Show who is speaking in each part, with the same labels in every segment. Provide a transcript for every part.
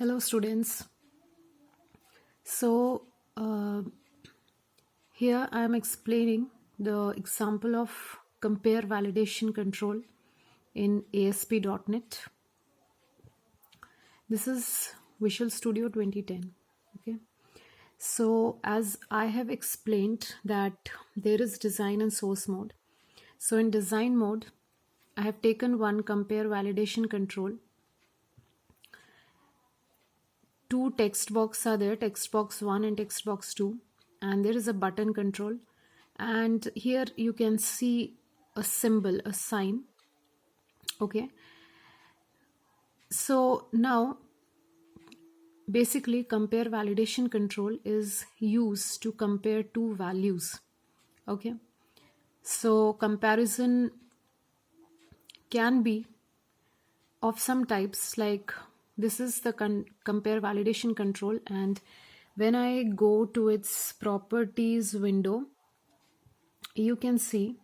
Speaker 1: Hello students. So here I am explaining the example of compare validation control in ASP.NET. This is Visual Studio 2010. Okay. So as I have explained that there is design and source mode. So in design mode, I have taken one compare validation control. Two text boxes are there, text box 1 and text box 2, and there is a button control, and here you can see a symbol, a sign. Okay, so now basically compare validation control is used to compare two values. Okay, so comparison can be of some types, like this is the compare validation control, and when I go to its properties window, you can see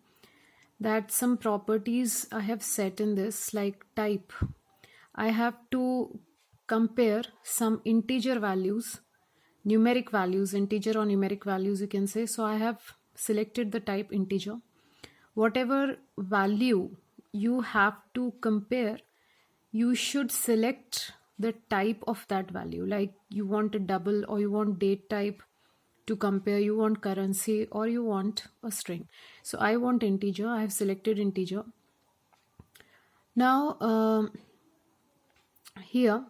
Speaker 1: that some properties I have set in this, like type. I have to compare some integer values, numeric values, integer or numeric values you can say. So I have selected the type integer. Whatever value you have to compare, you should select the type of that value, like you want a double or you want date type to compare, you want currency or you want a string. So I want integer. I have selected integer. Now here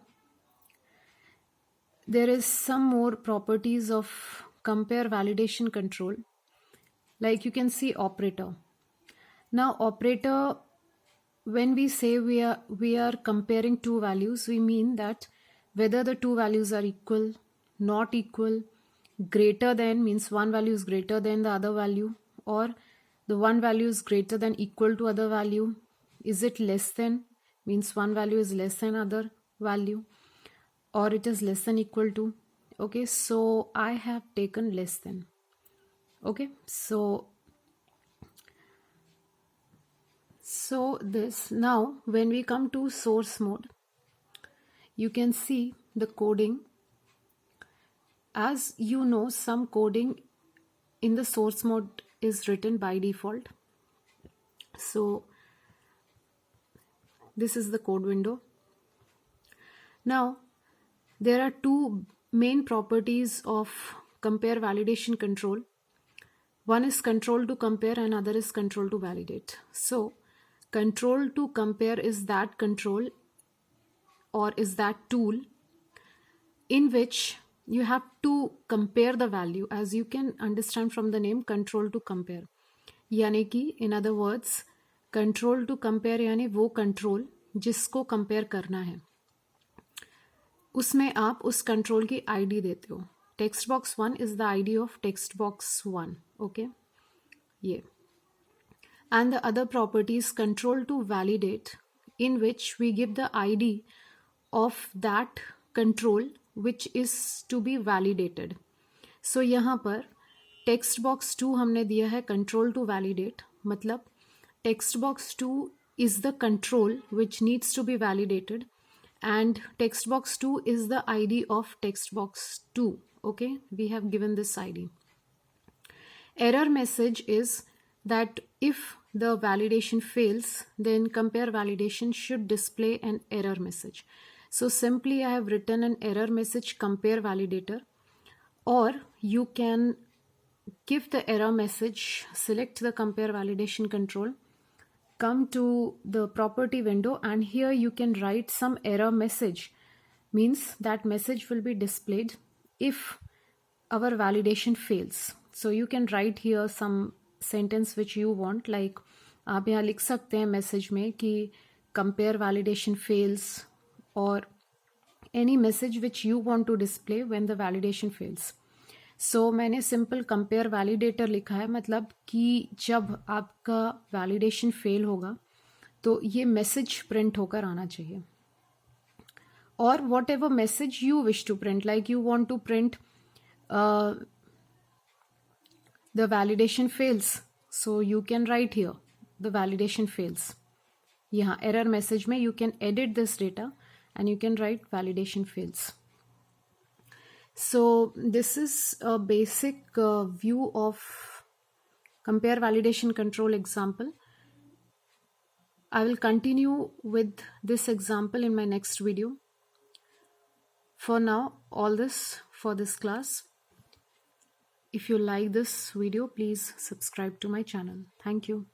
Speaker 1: there is some more properties of compare validation control, like you can see operator. Now operator, when we say we are comparing two values, we mean that whether the two values are equal, not equal, greater than means one value is greater than the other value, or the one value is greater than equal to other value. Is it less than means one value is less than other value, or it is less than equal to. Okay, so I have taken less than. Okay, so this, now when we come to source mode, you can see the coding. As you know, some coding in the source mode is written by default. So this is the code window. Now there are two main properties of compare validation control. One is control to compare and other is control to validate. So control to compare is that control or is that tool in which you have to compare the value, as you can understand from the name, control to compare. यानी कि in other words, control to compare यानी वो control जिसको compare करना है, उसमें आप उस control की ID देते हो. Text box 1 is the ID of text box 1. Okay, ये. And the other property is control to validate, in which we give the ID of that control which is to be validated. So यहाँ पर text box 2 हमने दिया है control to validate, मतलब text box 2 is the control which needs to be validated, and text box 2 is the ID of text box 2. Okay, we have given this ID. Error message is that if the validation fails, then compare validation should display an error message. So simply I have written an error message compare validator, or you can give the error message, select the compare validation control, come to the property window, and here you can write some error message. Means that message will be displayed if our validation fails. So you can write here some sentence which you want, like आप यहाँ लिख सकते हैं message में कि compare validation fails, or any message which you want to display when the validation fails. So मैंने simple compare validator लिखा है, मतलब कि जब आपका validation fail होगा तो ये message print होकर आना चाहिए. Or whatever message you wish to print, like you want to print the validation fails, so you can write here the validation fails. यहाँ error message में you can edit this data and you can write validation fails. So this is a basic view of compare validation control example. I will continue with this example in my next video. For now, all this for this class. If you like this video, please subscribe to my channel. Thank you.